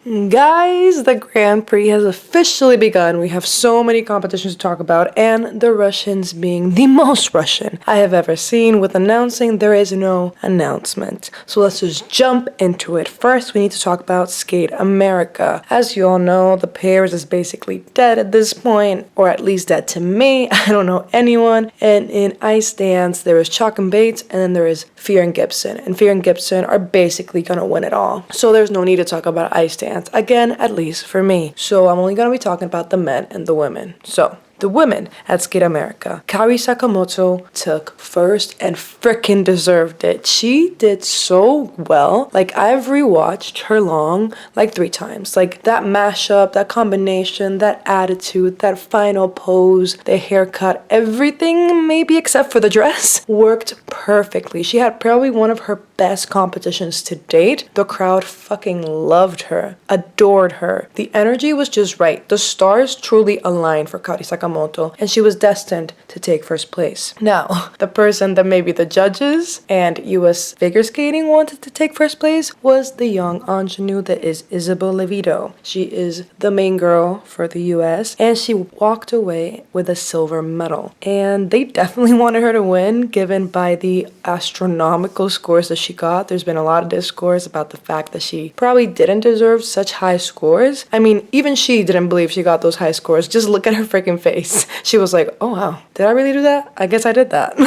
Guys, the Grand Prix has officially begun. We have so many competitions to talk about, and the Russians being the most Russian I have ever seen with announcing there is no announcement. So let's just jump into it. First, we need to talk about Skate America. As you all know, the pairs is basically dead at this point, or at least dead to me. I don't know anyone. And in ice dance, there is Chalk and Bates, and then there is Fear and Gibson. And Fear and Gibson are basically gonna win it all. So there's no need to talk about ice dance. Again, at least for me. So I'm only going to be talking about the men and the women. So the women at Skate America. Kaori Sakamoto took first and freaking deserved it. She did so well. Like, I've rewatched her long like 3 times. Like, that mashup, that combination, that attitude, that final pose, the haircut, everything, maybe except for the dress, worked perfectly. She had probably one of her best competitions to date. The crowd fucking loved her, adored her. The energy was just right. The stars truly aligned for Kaori Sakamoto, and she was destined to take first place. Now, the person that maybe the judges and US figure skating wanted to take first place was the young ingenue that is Isabel Levito. She is the main girl for the US, and she walked away with a silver medal. And they definitely wanted her to win, given by the astronomical scores that she got. There's been a lot of discourse about the fact that she probably didn't deserve such high scores. I mean, even she didn't believe she got those high scores. Just look at her freaking face. She was like, oh wow, did I really do that? I guess I did that.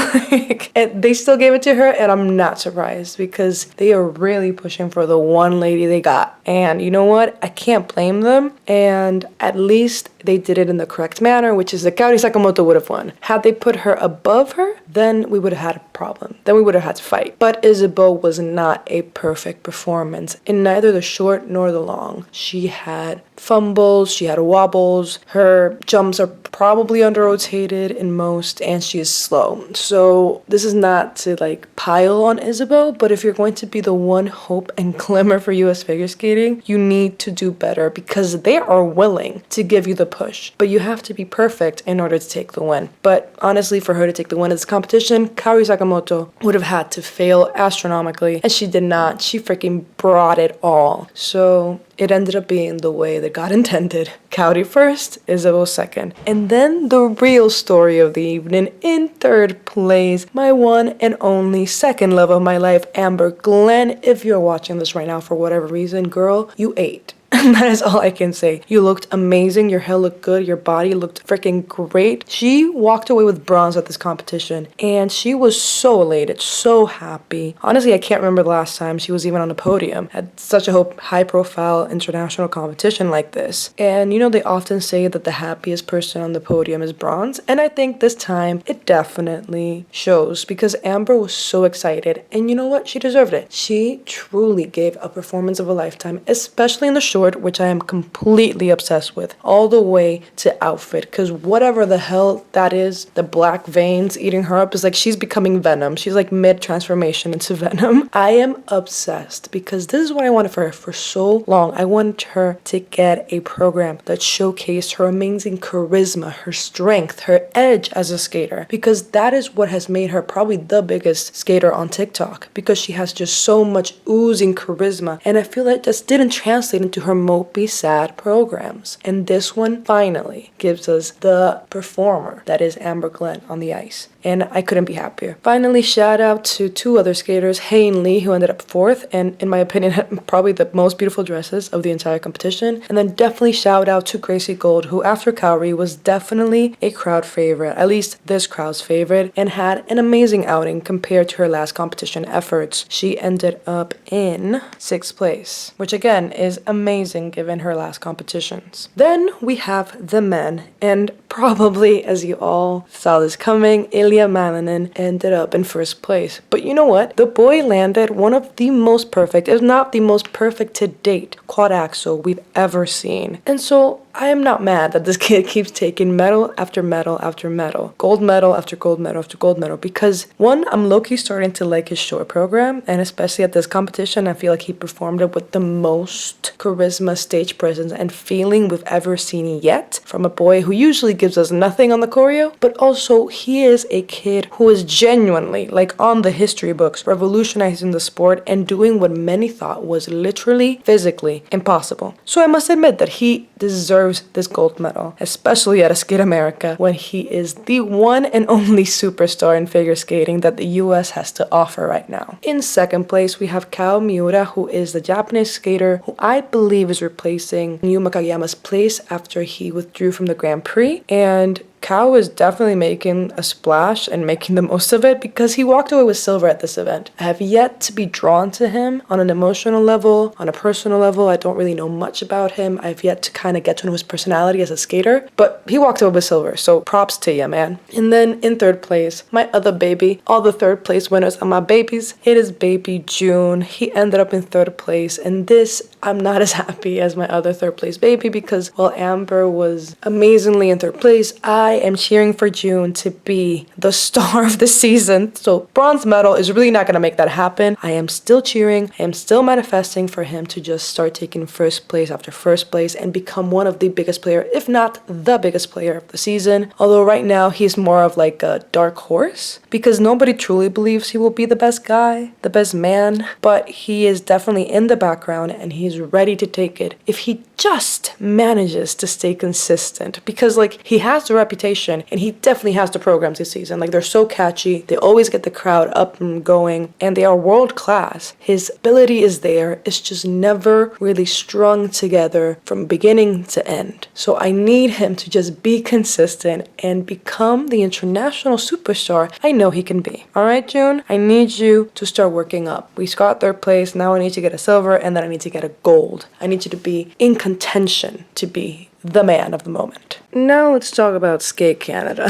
And they still gave it to her, and I'm not surprised because they are really pushing for the one lady they got. And you know what? I can't blame them. And at least they did it in the correct manner, which is that Kaori Sakamoto would have won. Had they put her above her, then we would have had a problem. Then we would have had to fight. But Isabel was not a perfect performance in neither the short nor the long. She had fumbles, she had wobbles, her jumps are probably under-rotated in most, and she is slow. So this is not to like pile on Isabel, but if you're going to be the one hope and glimmer for US figure skating, you need to do better because they are willing to give you the push, but you have to be perfect in order to take the win. But honestly, for her to take the win in this competition, Kaori Sakamoto would have had to fail astronomically, and she did not. She freaking brought it all. So it ended up being the way that God intended. Kaori first, Isabel second. And then the real story of the evening, in third place, my one and only second love of my life, Amber Glenn. If you're watching this right now for whatever reason, girl, you ate. That is all I can say. You looked amazing. Your hair looked good. Your body looked freaking great. She walked away with bronze at this competition, and she was so elated, so happy. Honestly, I can't remember the last time she was even on the podium at such a high-profile international competition like this. And you know, they often say that the happiest person on the podium is bronze, and I think this time it definitely shows because Amber was so excited, and you know what? She deserved it. She truly gave a performance of a lifetime, especially in the short, which I am completely obsessed with, all the way to outfit, because whatever the hell that is, the black veins eating her up is like she's becoming Venom. She's like mid-transformation into Venom. I am obsessed because this is what I wanted for her for so long. I wanted her to get a program that showcased her amazing charisma, her strength, her edge as a skater, because that is what has made her probably the biggest skater on TikTok, because she has just so much oozing charisma, and I feel like just didn't translate into her mopey sad programs. And this one finally gives us the performer that is Amber Glenn on the ice, and I couldn't be happier. Finally, shout out to 2 other skaters, Hay and Lee, who ended up 4th and in my opinion had probably the most beautiful dresses of the entire competition. And then definitely shout out to Gracie Gold, who after Kaori was definitely a crowd favorite, at least this crowd's favorite, and had an amazing outing compared to her last competition efforts. She ended up in 6th place, which again is amazing given her last competitions. Then we have the men, and probably as you all saw this coming, Ilya Malinin ended up in 1st place. But you know what? The boy landed one of the most perfect, if not the most perfect to date, quad axel we've ever seen. And so I am not mad that this kid keeps taking medal after medal after medal, gold medal after gold medal after gold medal, because one, I'm low-key starting to like his short program, and especially at this competition, I feel like he performed it with the most charisma, stage presence, and feeling we've ever seen yet from a boy who usually gives us nothing on the choreo, but also he is a kid who is genuinely, like on the history books, revolutionizing the sport and doing what many thought was literally, physically impossible. So I must admit that he deserves this gold medal, especially at a Skate America when he is the one and only superstar in figure skating that the US has to offer right now. In second place, we have Kao Miura, who is the Japanese skater who I believe is replacing Yuma Kageyama's place after he withdrew from the Grand Prix. And Kao is definitely making a splash and making the most of it because he walked away with silver at this event. I have yet to be drawn to him on an emotional level, on a personal level. I don't really know much about him. I've yet to kind of get to know his personality as a skater, but he walked away with silver, so props to you, man. And then in third place, my other baby, all the third place winners are my babies. It is baby June. He ended up in third place, and this, I'm not as happy as my other third place baby because while Amber was amazingly in third place, I am cheering for June to be the star of the season. So bronze medal is really not going to make that happen. I am still cheering. I am still manifesting for him to just start taking first place after first place and become one of the biggest player, if not the biggest player of the season. Although right now he's more of like a dark horse because nobody truly believes he will be the best guy, the best man, but he is definitely in the background and he's ready to take it if he just manages to stay consistent because like he has the reputation and he definitely has the programs this season. Like they're so catchy, they always get the crowd up and going, and they are world class. His ability is there, it's just never really strung together from beginning to end. So I need him to just be consistent and become the international superstar I know he can be. Alright, June, I need you to start working up. We got third place, now I need to get a silver, and then I need to get a gold. I need you to be in contention to be the man of the moment. Now let's talk about Skate Canada.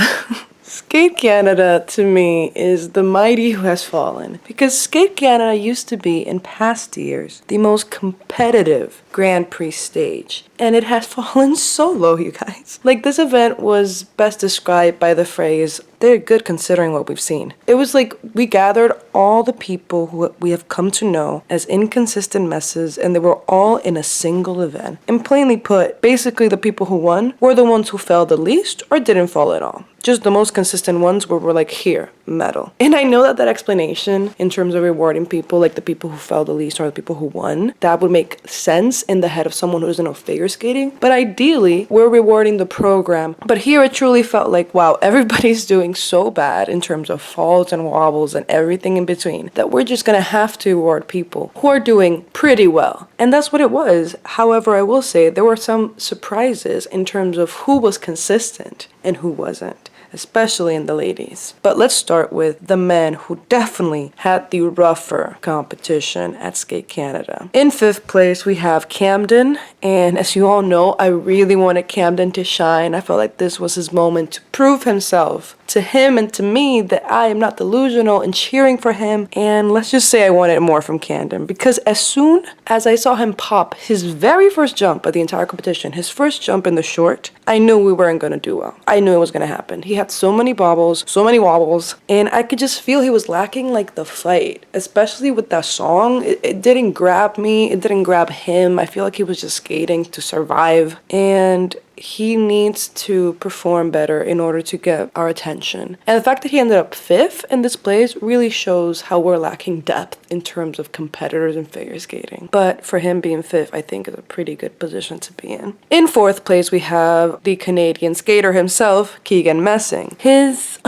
Skate Canada, to me, is the mighty who has fallen. Because Skate Canada used to be, in past years, the most competitive Grand Prix stage. And it has fallen so low, you guys. Like, this event was best described by the phrase, they're good considering what we've seen. It was like we gathered all the people who we have come to know as inconsistent messes, and they were all in a single event. And plainly put, basically the people who won were the ones who fell the least or didn't fall at all. Just the most consistent ones where we're like, here, medal. And I know that explanation in terms of rewarding people, like the people who fell the least or the people who won, that would make sense in the head of someone who doesn't know figure skating. But ideally, we're rewarding the program. But here it truly felt like, wow, everybody's doing so bad in terms of falls and wobbles and everything in between that we're just gonna have to reward people who are doing pretty well. And that's what it was. However, I will say there were some surprises in terms of who was consistent and who wasn't, especially in the ladies. But let's start with the men who definitely had the rougher competition at Skate Canada. In fifth place, we have Camden. And as you all know, I really wanted Camden to shine. I felt like this was his moment to prove himself to him and to me that I am not delusional and cheering for him. And let's just say I wanted more from Camden because as soon as I saw him pop his very first jump of the entire competition, his first jump in the short, I knew we weren't going to do well. I knew it was going to happen. He had so many bobbles, so many wobbles, and I could just feel he was lacking like the fight, especially with that song. It didn't grab me. It didn't grab him. I feel like he was just skating to survive, and he needs to perform better in order to get our attention. And the fact that he ended up fifth in this place really shows how we're lacking depth in terms of competitors in figure skating. But for him being fifth, I think is a pretty good position to be in. In fourth place, we have the Canadian skater himself, Keegan Messing. His...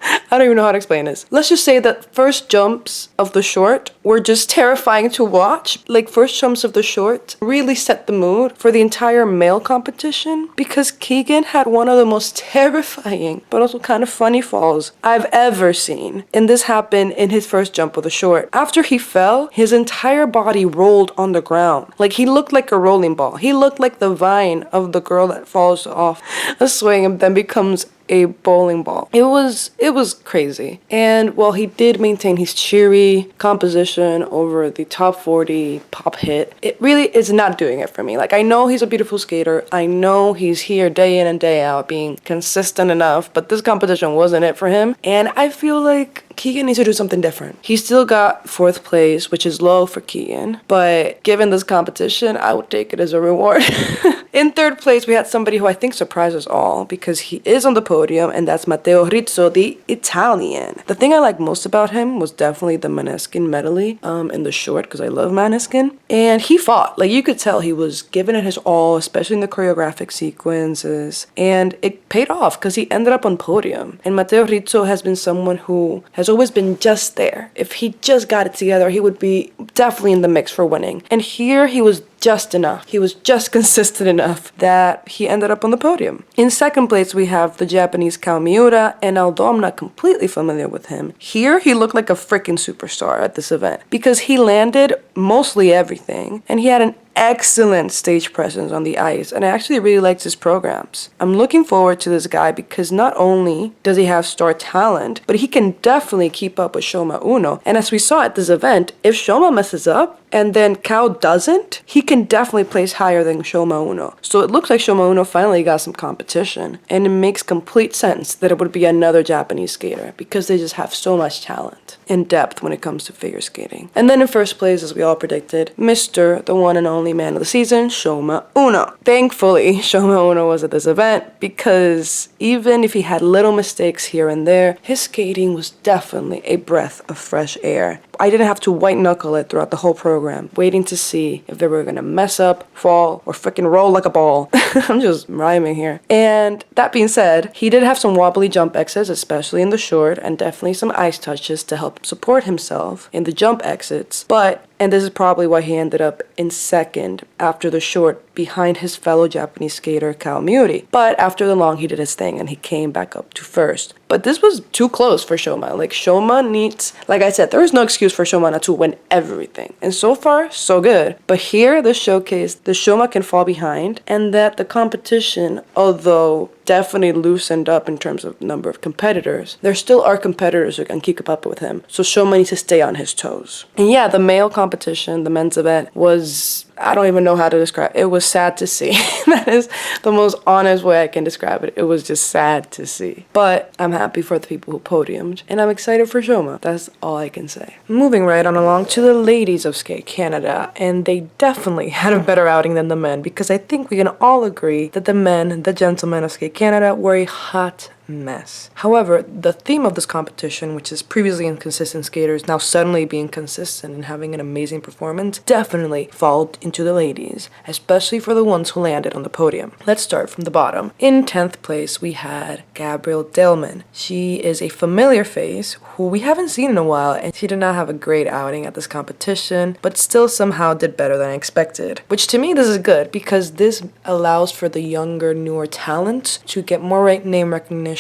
I don't even know how to explain this. Let's just say that first jumps of the short were just terrifying to watch. Like first jumps of the short really set the mood for the entire male competition because Keegan had one of the most terrifying but also kind of funny falls I've ever seen. And this happened in his first jump of the short. After he fell, his entire body rolled on the ground. Like he looked like a rolling ball. He looked like the vine of the girl that falls off a swing and then becomes a bowling ball. It was crazy. And while he did maintain his cheery composition over the top 40 pop hit, it really is not doing it for me. Like, I know he's a beautiful skater. I know he's here day in and day out being consistent enough, but this competition wasn't it for him. And I feel like Keegan needs to do something different. He still got 4th place, which is low for Keegan, but given this competition, I would take it as a reward. In 3rd place, we had somebody who I think surprised us all because he is on the podium, and that's Matteo Rizzo, the Italian. The thing I like most about him was definitely the Maneskin medley in the short, because I love Maneskin. And he fought. Like, you could tell he was giving it his all, especially in the choreographic sequences. And it paid off because he ended up on podium. And Matteo Rizzo has been someone who has always been just there. If he just got it together, he would be definitely in the mix for winning. And here he was just enough. He was just consistent enough that he ended up on the podium. In 2nd place, we have the Japanese Kaori, and although I'm not completely familiar with him, here he looked like a freaking superstar at this event because he landed mostly everything, and he had an excellent stage presence on the ice, and I actually really liked his programs. I'm looking forward to this guy because not only does he have star talent, but he can definitely keep up with Shoma Uno. And as we saw at this event, if Shoma messes up and then Kao doesn't, he can definitely place higher than Shoma Uno. So it looks like Shoma Uno finally got some competition, and it makes complete sense that it would be another Japanese skater because they just have so much talent and depth when it comes to figure skating. And then in 1st place, as we all predicted, Mr. the one and only man of the season, Shoma Uno. Thankfully, Shoma Uno was at this event because even if he had little mistakes here and there, his skating was definitely a breath of fresh air. I didn't have to white knuckle it throughout the whole program, waiting to see if they were gonna mess up, fall, or freaking roll like a ball. I'm just rhyming here. And that being said, he did have some wobbly jump exits, especially in the short, and definitely some ice touches to help support himself in the jump exits. But, and this is probably why he ended up in 2nd after the short behind his fellow Japanese skater Kaori. But after the long, he did his thing and he came back up to 1st. But this was too close for Shoma. Like, Shoma needs, like I said, there is no excuse for Shoma not to win everything. And so far, so good. But here, this showcased the Shoma can fall behind, and that the competition, although definitely loosened up in terms of number of competitors, there still are competitors who can keep up with him. So Shoma needs to stay on his toes. And yeah, the male competition, the men's event, was, I don't even know how to describe it. It was sad to see. That is the most honest way I can describe it. It was just sad to see. But I'm happy for the people who podiumed, and I'm excited for Shoma. That's all I can say. Moving right on along to the ladies of Skate Canada, and they definitely had a better outing than the men, because I think we can all agree that the men, the gentlemen of Skate Canada, were a hot mess. However, the theme of this competition, which is previously inconsistent skaters now suddenly being consistent and having an amazing performance, definitely followed into the ladies, especially for the ones who landed on the podium. Let's start from the bottom. In 10th place, we had Gabrielle Delman. She is a familiar face who we haven't seen in a while, and she did not have a great outing at this competition, but still somehow did better than I expected. Which to me, this is good, because this allows for the younger, newer talent to get more name recognition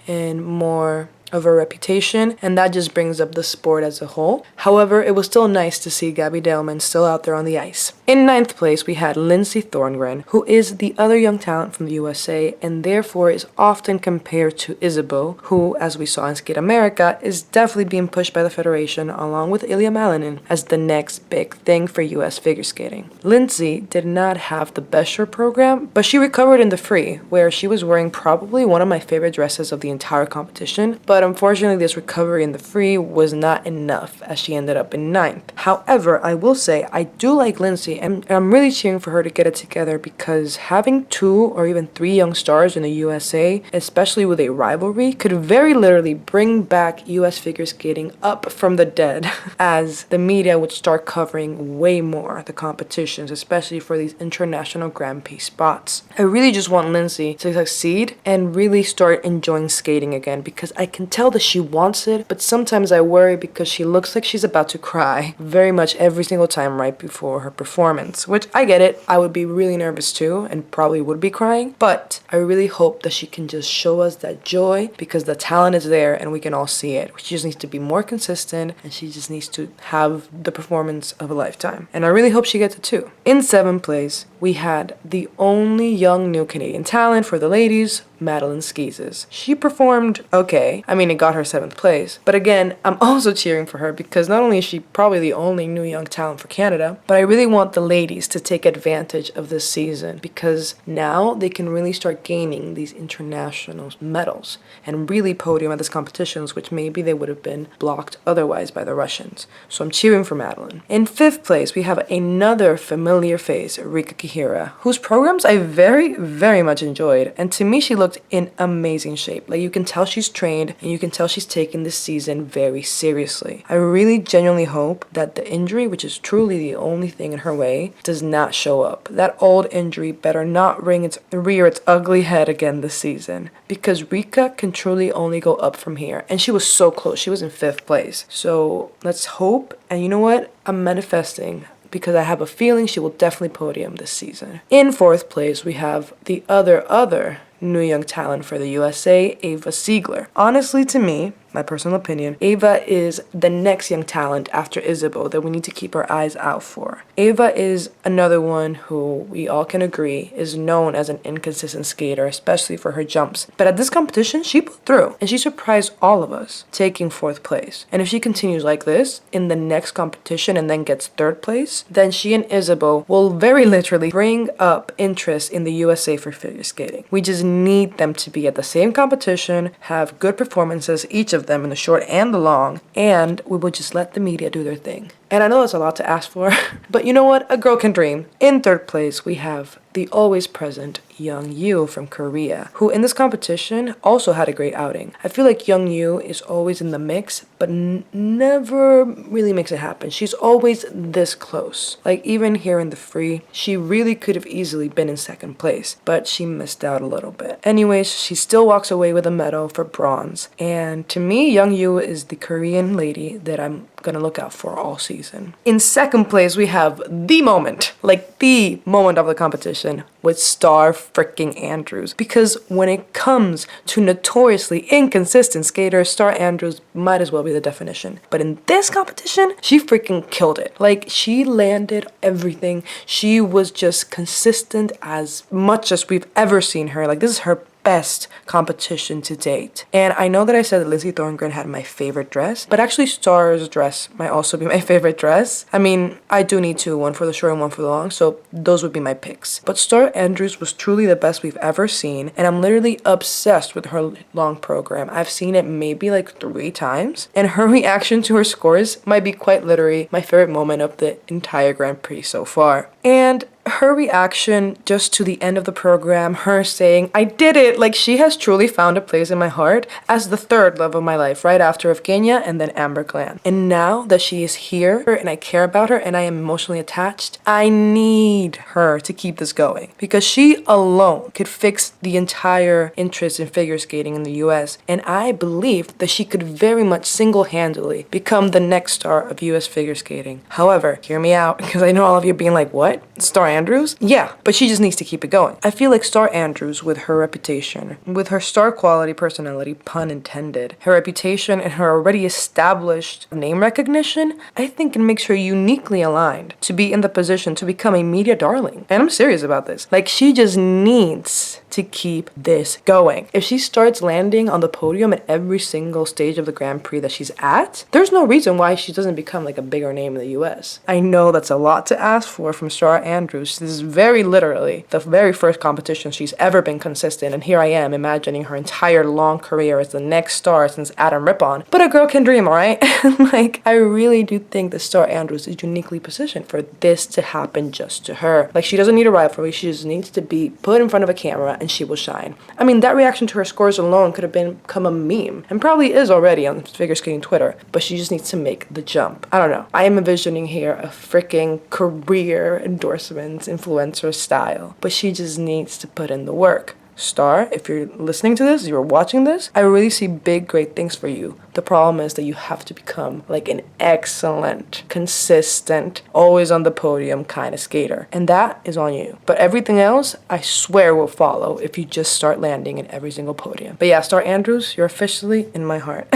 and more of a reputation, and that just brings up the sport as a whole. However, it was still nice to see Gabby Delman still out there on the ice. In 9th place, we had Lindsay Thorngren, who is the other young talent from the USA, and therefore is often compared to Isabeau, who, as we saw in Skate America, is definitely being pushed by the Federation along with Ilya Malinin as the next big thing for US figure skating. Lindsay did not have the best short program, but she recovered in the free, where she was wearing probably one of my favorite dresses of the entire competition, but unfortunately this recovery in the free was not enough as she ended up in 9th. However, I will say I do like Lindsay, and I'm really cheering for her to get it together, because having 2 or even 3 young stars in the USA, especially with a rivalry, could very literally bring back US figure skating up from the dead as the media would start covering way more the competitions, especially for these international Grand Prix spots. I really just want Lindsay to succeed and really start enjoying skating again, because I can tell that she wants it, but sometimes I worry because she looks like she's about to cry very much every single time right before her performance, which I get it. I would be really nervous too and probably would be crying, but I really hope that she can just show us that joy, because the talent is there and we can all see it. She just needs to be more consistent, and she just needs to have the performance of a lifetime, and I really hope she gets it too. In 7th place, we had the only young new Canadian talent for the ladies, Madeline Skeezes. She performed okay. I mean, it got her 7th place. But again, I'm also cheering for her because not only is she probably the only new young talent for Canada, but I really want the ladies to take advantage of this season because now they can really start gaining these international medals and really podium at these competitions, which maybe they would have been blocked otherwise by the Russians. So I'm cheering for Madeline. In 5th place, we have another familiar face, Rika Kihira, whose programs I very, very much enjoyed. And to me, she looked in amazing shape. Like, you can tell she's trained and you can tell she's taken this season very seriously. I really genuinely hope that the injury, which is truly the only thing in her way, does not show up. That old injury better not rear its ugly head again this season, because Rika can truly only go up from here. And she was so close. She was in 5th place. So let's hope. And you know what? I'm manifesting, because I have a feeling she will definitely podium this season. In 4th place, we have the other new young talent for the USA, Ava Siegler. Honestly, to me, my personal opinion, Ava is the next young talent after Isabeau that we need to keep our eyes out for. Ava is another one who we all can agree is known as an inconsistent skater, especially for her jumps. But at this competition, she pulled through and she surprised all of us, taking 4th place. And if she continues like this in the next competition and then gets 3rd place, then she and Isabeau will very literally bring up interest in the USA for figure skating. We just need them to be at the same competition, have good performances, each of them in the short and the long, and we will just let the media do their thing. And I know that's a lot to ask for, but you know what? A girl can dream. In 3rd place, we have the always present Young Yu from Korea, who in this competition also had a great outing. I feel like Young Yu is always in the mix, but never really makes it happen. She's always this close. Like, even here in the free, she really could have easily been in 2nd place, but she missed out a little bit. Anyways, she still walks away with a medal for bronze. And to me, Young Yu is the Korean lady that I'm gonna look out for all season. In 2nd place, we have the moment of the competition with Starr freaking Andrews. Because when it comes to notoriously inconsistent skaters, Starr Andrews might as well be the definition. But in this competition, she freaking killed it. Like, she landed everything. She was just consistent as much as we've ever seen her. Like, this is her best competition to date. And I know that I said that Lizzie Thorngren had my favorite dress, but actually Starr's dress might also be my favorite dress. I mean, I do need two, one for the short and one for the long, so those would be my picks. But Starr Andrews was truly the best we've ever seen, and I'm literally obsessed with her long program. I've seen it maybe like 3 times, and her reaction to her scores might be quite literally my favorite moment of the entire Grand Prix so far. And her reaction just to the end of the program, her saying, "I did it!" Like, she has truly found a place in my heart as the 3rd love of my life, right after Evgenia and then Amber Glenn. And now that she is here and I care about her and I am emotionally attached, I need her to keep this going, because she alone could fix the entire interest in figure skating in the US. And I believe that she could very much single-handedly become the next star of US figure skating. However, hear me out, because I know all of you being like, what? Starr Andrews? Yeah, but she just needs to keep it going. I feel like Starr Andrews, with her reputation, with her star quality personality, pun intended, her reputation and her already established name recognition, I think it makes her uniquely aligned to be in the position to become a media darling. And I'm serious about this. Like, she just needs to keep this going. If she starts landing on the podium at every single stage of the Grand Prix that she's at, there's no reason why she doesn't become like a bigger name in the US. I know that's a lot to ask for from Starr Andrews. This is very literally the very first competition she's ever been consistent, and here I am imagining her entire long career as the next star since Adam Rippon. But a girl can dream, alright? Like, I really do think that Starr Andrews is uniquely positioned for this to happen just to her. Like, she doesn't need a rivalry, she just needs to be put in front of a camera and she will shine. I mean, that reaction to her scores alone could have become a meme, and probably is already on figure skating Twitter, but she just needs to make the jump. I don't know. I am envisioning here a freaking career endorsements influencer style, but she just needs to put in the work. Starr, if you're listening to this, you're watching this, I really see big, great things for you. The problem is that you have to become like an excellent, consistent, always on the podium kind of skater. And that is on you. But everything else, I swear, will follow if you just start landing in every single podium. But yeah, Starr Andrews, you're officially in my heart.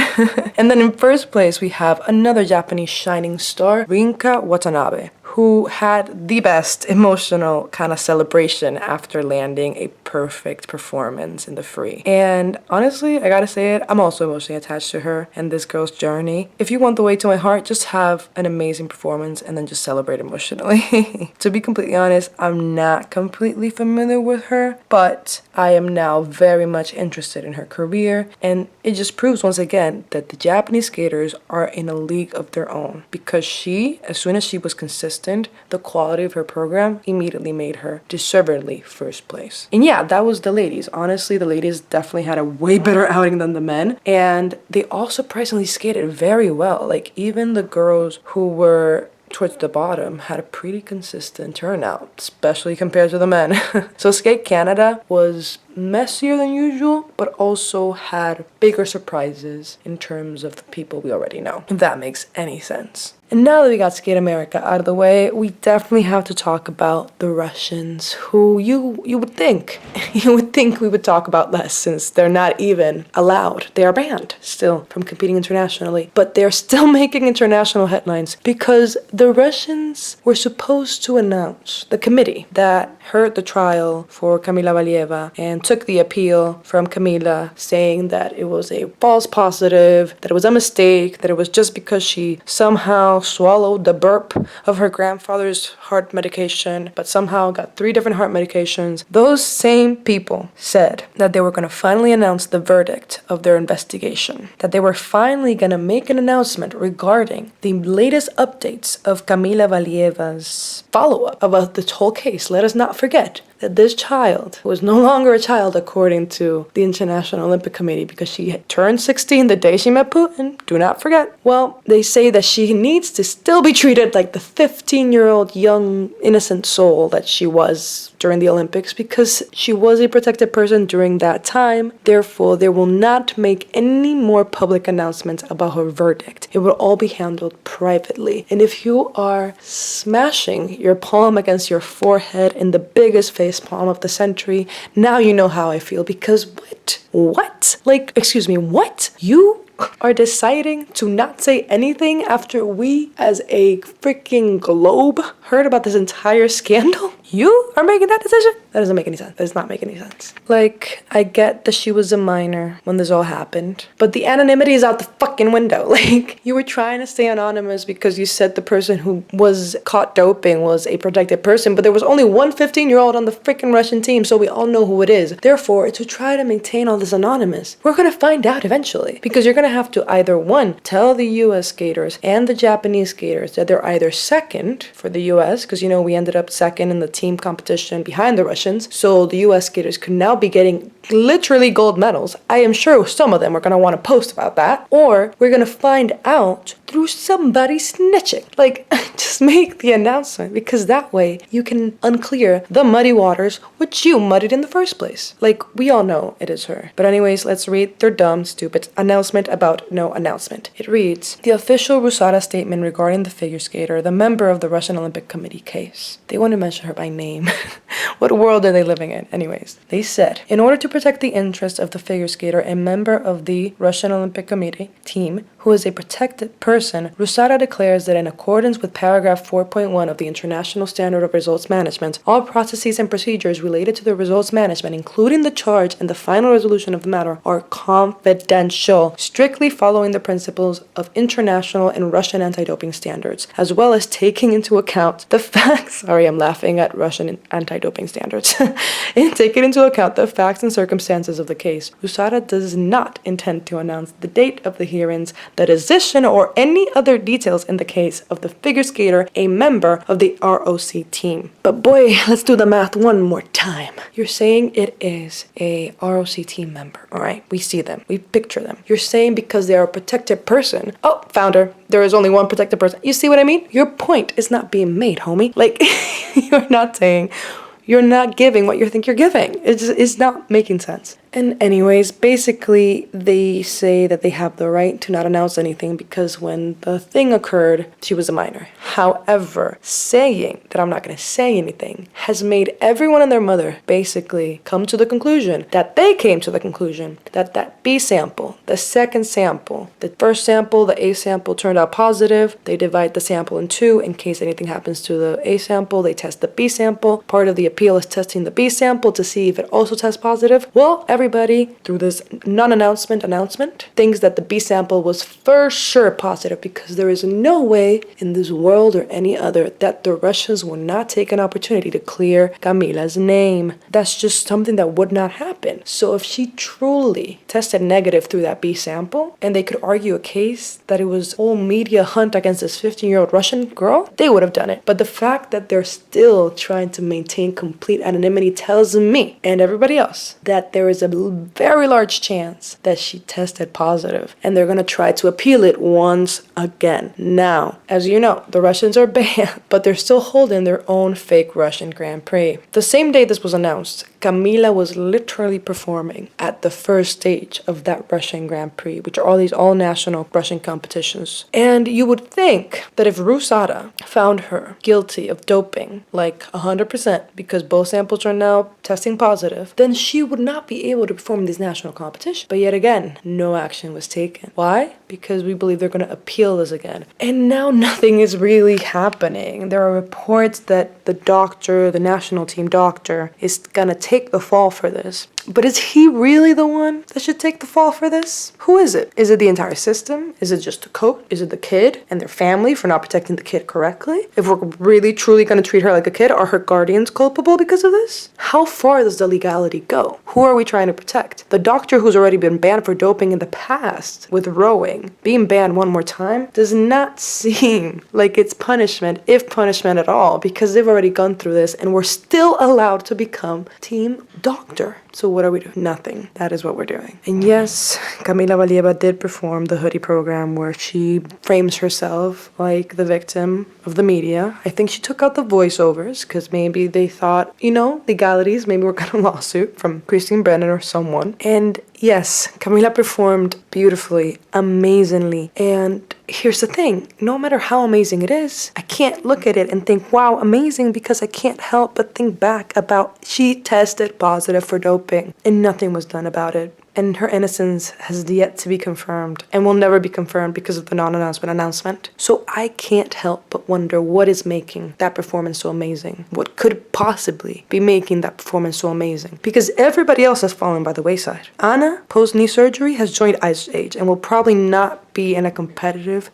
And then in 1st place, we have another Japanese shining star, Rinka Watanabe, who had the best emotional kind of celebration after landing a perfect performance in the free. And honestly, I gotta say it, I'm also emotionally attached to her and this girl's journey. If you want the way to my heart, just have an amazing performance and then just celebrate emotionally. To be completely honest, I'm not completely familiar with her, but I am now very much interested in her career, and it just proves once again that the Japanese skaters are in a league of their own, because she, as soon as she was consistent, the quality of her program immediately made her deservedly first place. And yeah, that was the ladies. Honestly, the ladies definitely had a way better outing than the men, and they all surprisingly skated very well. Like, even the girls who were towards the bottom had a pretty consistent turnout, especially compared to the men. So Skate Canada was messier than usual, but also had bigger surprises in terms of the people we already know, if that makes any sense. And now that we got Skate America out of the way, we definitely have to talk about the Russians, who you would think we would talk about less, since they're not even allowed. They are banned still from competing internationally, but they're still making international headlines because the Russians were supposed to announce, the committee that heard the trial for Kamila Valieva and took the appeal from Kamila, saying that it was a false positive, that it was a mistake, that it was just because she somehow swallowed the burp of her grandfather's heart medication, but somehow got 3 different heart medications. Those same people said that they were going to finally announce the verdict of their investigation, that they were finally going to make an announcement regarding the latest updates of Kamila Valieva's follow-up about this whole case. Let us not forget that this child was no longer a child according to the International Olympic Committee, because she had turned 16 the day she met Putin. Do not forget. Well, they say that she needs to still be treated like the 15-year-old young innocent soul that she was during the Olympics, because she was a protected person during that time. Therefore, they will not make any more public announcements about her verdict. It will all be handled privately. And if you are smashing your palm against your forehead in the biggest face palm of the century, now you know how I feel, because what? Like, excuse me, what? You are deciding to not say anything after we as a freaking globe heard about this entire scandal? You are making that decision? That doesn't make any sense. That does not make any sense. Like, I get that she was a minor when this all happened, but the anonymity is out the fucking window. Like, you were trying to stay anonymous because you said the person who was caught doping was a protected person, but there was only one 15-year-old on the freaking Russian team, so we all know who it is. Therefore, to try to maintain all this anonymous, we're gonna find out eventually, because you're gonna have to either, one, tell the US skaters and the Japanese skaters that they're either second for the US, because, you know, we ended up second in the team competition behind the Russians, so the US skaters could now be getting literally gold medals. I am sure some of them are going to want to post about that, or we're going to find out through somebody snitching. Like, just make the announcement, because that way you can unclear the muddy waters which you muddied in the first place. Like, we all know it is her. But anyways, let's read their dumb, stupid announcement about no announcement. It reads, the official Rusada statement regarding the figure skater, the member of the Russian Olympic Committee case. They want to mention her by name. What world are they living in? Anyways, they said, in order to protect the interests of the figure skater, a member of the Russian Olympic Committee team, who is a protected person, Rusada declares that in accordance with paragraph 4.1 of the International Standard of Results Management, all processes and procedures related to the results management, including the charge and the final resolution of the matter, are confidential, strictly following the principles of international and Russian anti-doping standards, as well as taking into account the facts. Sorry, I'm laughing at Russian anti-doping standards. And taking into account the facts and circumstances of the case, Rusada does not intend to announce the date of the hearings, the decision, or any other details in the case of the figure skater, a member of the ROC team. But boy, let's do the math one more time. You're saying it is a ROC team member, all right? We see them. We picture them. You're saying because they are a protected person. Oh, founder, there is only one protected person. You see what I mean? Your point is not being made, homie. Like, you're not saying, you're not giving what you think you're giving. It's not making sense. And anyways, basically they say that they have the right to not announce anything because when the thing occurred, she was a minor. However, saying that I'm not going to say anything has made everyone and their mother basically come to the conclusion that they came to the conclusion that that B sample, the second sample, the first sample, the A sample turned out positive. They divide the sample in two in case anything happens to the A sample. They test the B sample. Part of the appeal is testing the B sample to see if it also tests positive. Well, everybody, through this announcement, thinks that the B sample was for sure positive because there is no way in this world or any other that the Russians will not take an opportunity to clear Camila's name. That's just something that would not happen. So if she truly tested negative through that B sample, and they could argue a case that it was all media hunt against this 15-year-old Russian girl, they would have done it. But the fact that they're still trying to maintain complete anonymity tells me and everybody else that there is a very large chance that she tested positive, and they're going to try to appeal it once again. Now, as you know, the Russians are banned, but they're still holding their own fake Russian Grand Prix. The same day this was announced, Camila was literally performing at the first stage of that Russian Grand Prix, which are all these all-national Russian competitions. And you would think that if Rusada found her guilty of doping, like 100%, because both samples are now testing positive, then she would not be able to perform these national competitions. But yet again, no action was taken. Why? Because we believe they're going to appeal this again. And now nothing is really happening. There are reports that the doctor, the national team doctor, is going to take the fall for this. But is he really the one that should take the fall for this? Who is it? Is it the entire system? Is it just the coach? Is it the kid and their family for not protecting the kid correctly? If we're really truly going to treat her like a kid, are her guardians culpable because of this? How far does the legality go? Who are we trying to protect? The doctor who's already been banned for doping in the past with rowing, being banned one more time, does not seem like it's punishment, if punishment at all, because they've already gone through this and we're still allowed to become team doctor. So what are we doing? Nothing. That is what we're doing. And yes, Camila Valieva did perform the hoodie program where she frames herself like the victim of the media. I think she took out the voiceovers because maybe they thought, legalities, maybe we're going to lawsuit from Christine Brennan or someone. And yes, Camila performed beautifully, amazingly. And here's the thing, no matter how amazing it is, I can't look at it and think, wow, amazing, because I can't help but think back about she tested positive for doping and nothing was done about it. And her innocence has yet to be confirmed and will never be confirmed because of the announcement. So I can't help but wonder what is making that performance so amazing. What could possibly be making that performance so amazing? Because everybody else has fallen by the wayside. Anna, post-knee surgery, has joined Ice Age and will probably not be a competitive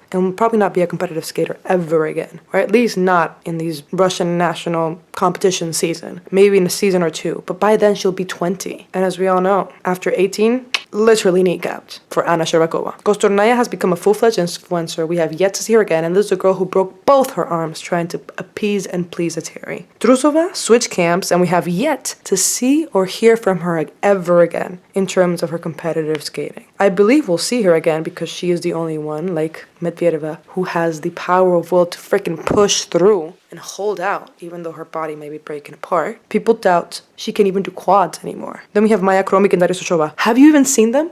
skater ever again. Or at least not in these Russian national competition season. Maybe in a season or two. But by then she'll be 20. And as we all know, after 18, literally kneecapped for Anna Shcherbakova. Kostornaya has become a full-fledged influencer. We have yet to see her again, and this is a girl who broke both her arms trying to appease and please a Terry. Trusova switched camps, and we have yet to see or hear from her ever again in terms of her competitive skating. I believe we'll see her again because she is the only one, like Medvedeva, who has the power of will to freaking push through and hold out, even though her body may be breaking apart. People doubt she can even do quads anymore. Then we have Maya Kromik and Daria Sochova. Have you even seen them?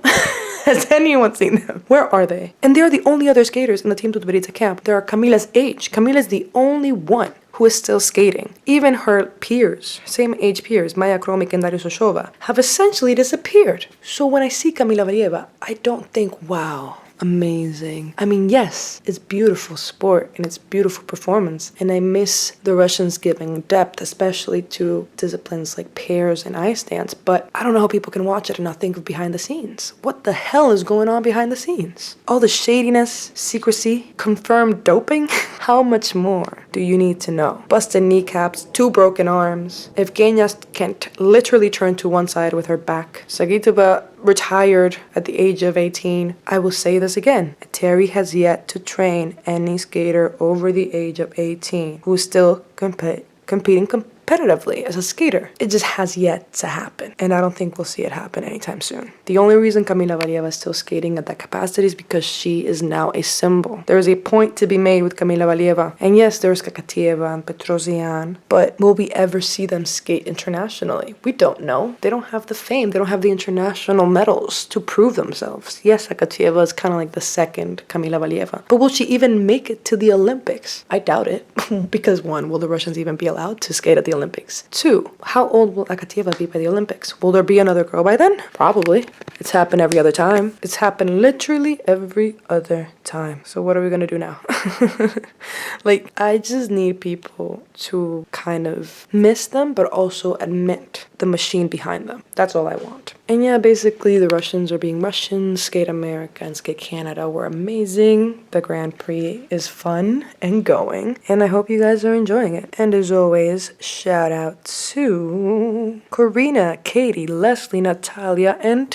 Has anyone seen them? Where are they? And they're the only other skaters in the Team Tutberidze camp. They are Camila's age. Camila's the only one who is still skating. Even her peers, same age peers, Maya Kromik and Daria Sochova, have essentially disappeared. So when I see Camila Valieva, I don't think, wow, amazing. I mean, yes, it's beautiful sport and it's beautiful performance. And I miss the Russians giving depth, especially to disciplines like pairs and ice dance. But I don't know how people can watch it and not think of behind the scenes. What the hell is going on behind the scenes? All the shadiness, secrecy, confirmed doping? How much more do you need to know? Busted kneecaps, 2 broken arms. Evgenia can literally turn to one side with her back. Sagitova retired at the age of 18. I will say this again. Terry has yet to train any skater over the age of 18 who is still competing competitively as a skater. It just has yet to happen, and I don't think we'll see it happen anytime soon. The only reason Kamila Valieva is still skating at that capacity is because she is now a symbol. There is a point to be made with Kamila Valieva, and yes, there's Kakatieva and Petrosian, but will we ever see them skate internationally? We don't know. They don't have the fame. They don't have the international medals to prove themselves. Yes, Kakatieva is kind of like the second Kamila Valieva, but will she even make it to the Olympics? I doubt it. Because 1, will the Russians even be allowed to skate at the Olympics? 2, how old will Akatieva be by the Olympics? Will there be another girl by then? Probably. It's happened every other time. It's happened literally every other time. So what are we gonna do now? Like, I just need people to kind of miss them, but also admit the machine behind them. That's all I want. And yeah, basically the Russians are being Russians. Skate America and Skate Canada were amazing. The Grand Prix is fun and going, and I hope you guys are enjoying it. And as always, shout out to Karina, Katie, Leslie, Natalia, and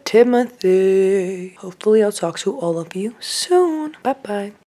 Timothy. Hopefully I'll talk to all of you soon. Bye bye.